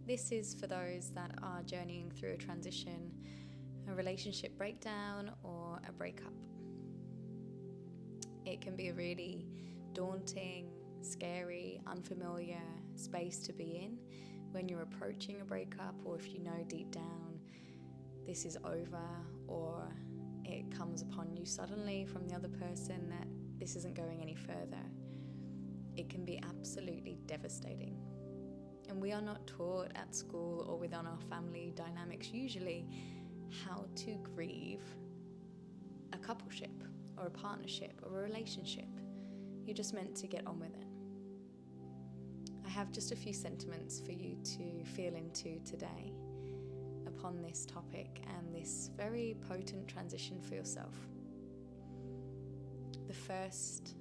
This is for those that are journeying through a transition, a relationship breakdown, or a breakup. It can be a really daunting, scary, unfamiliar space to be in when you're approaching a breakup, or if you know deep down this is over, or it comes upon you suddenly from the other person that this isn't going any further. It can be absolutely devastating. And we are not taught at school or within our family dynamics usually how to grieve a coupleship or a partnership or a relationship. You're just meant to get on with it. I have just a few sentiments for you to feel into today upon this topic and this very potent transition for yourself. The first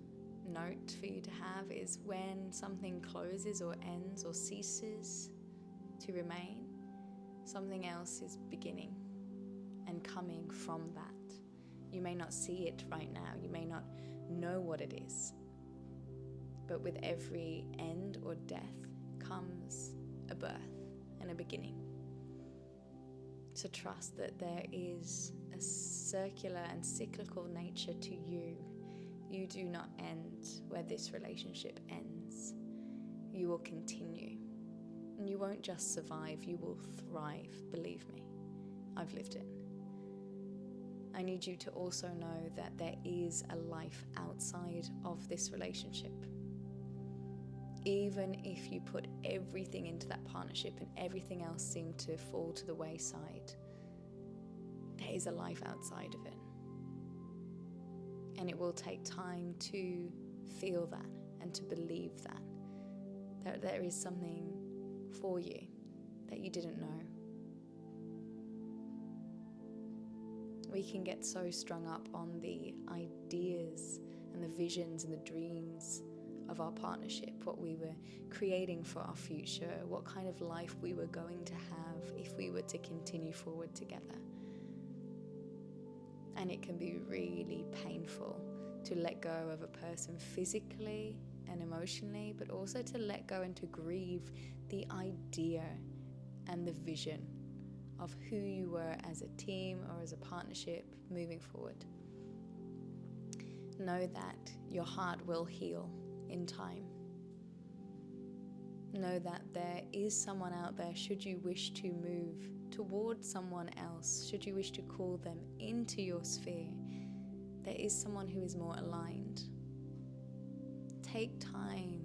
note for you to have is when something closes or ends or ceases to remain, something else is beginning and coming from that. You may not see it right now, you may not know what it is, but with every end or death comes a birth and a beginning. So trust that there is a circular and cyclical nature to you. You do not end where this relationship ends. You will continue. And you won't just survive, you will thrive, believe me. I've lived it. I need you to also know that there is a life outside of this relationship. Even if you put everything into that partnership and everything else seemed to fall to the wayside, there is a life outside of it. And it will take time to feel that and to believe that there is something for you that you didn't know. We can get so strung up on the ideas and the visions and the dreams of our partnership, what we were creating for our future, what kind of life we were going to have if we were to continue forward together. And it can be really painful to let go of a person physically and emotionally, but also to let go and to grieve the idea and the vision of who you were as a team or as a partnership moving forward. Know that your heart will heal in time. Know that there is someone out there, should you wish to move towards someone else, should you wish to call them into your sphere, there is someone who is more aligned. Take time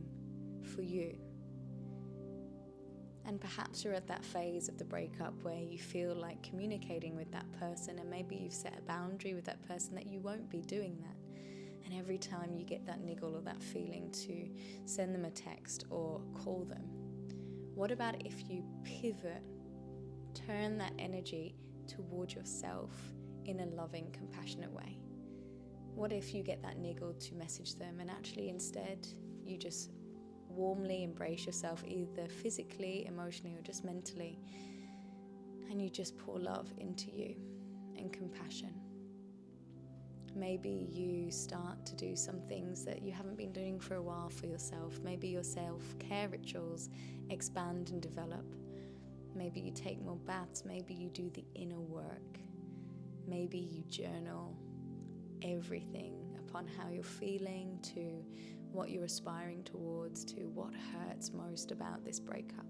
for you. And perhaps you're at that phase of the breakup where you feel like communicating with that person, and maybe you've set a boundary with that person that you won't be doing that. And every time you get that niggle or that feeling to send them a text or call them, what about if you pivot, turn that energy toward yourself in a loving, compassionate way? What if you get that niggle to message them and actually instead you just warmly embrace yourself, either physically, emotionally, or just mentally, and you just pour love into you and compassion? Maybe you start to do some things that you haven't been doing for a while for yourself. Maybe your self-care rituals expand and develop. Maybe you take more baths. Maybe you do the inner work. Maybe you journal everything upon how you're feeling, to what you're aspiring towards, to what hurts most about this breakup.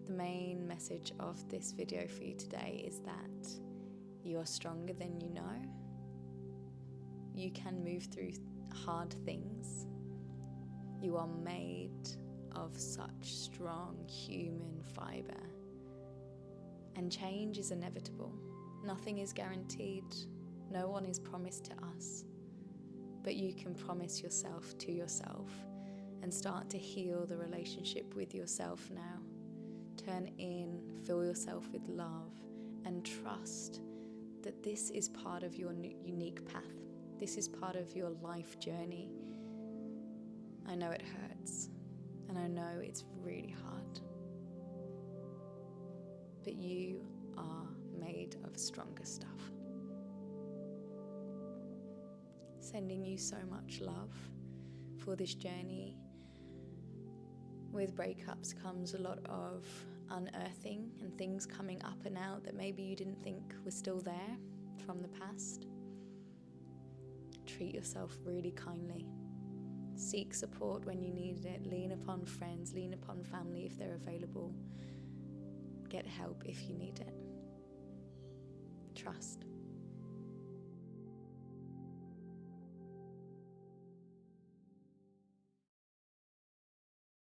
The main message of this video for you today is that you are stronger than you know. You can move through hard things. You are made of such strong human fiber. And change is inevitable. Nothing is guaranteed. No one is promised to us. But you can promise yourself to yourself and start to heal the relationship with yourself now. Turn in, fill yourself with love, and trust that this is part of your unique path. This is part of your life journey. I know it hurts, and I know it's really hard. But you are made of stronger stuff. Sending you so much love for this journey. With breakups comes a lot of unearthing and things coming up and out that maybe you didn't think were still there from the past. Treat yourself really kindly. Seek support when you need it. Lean upon friends, lean upon family if they're available. Get help if you need it. Trust.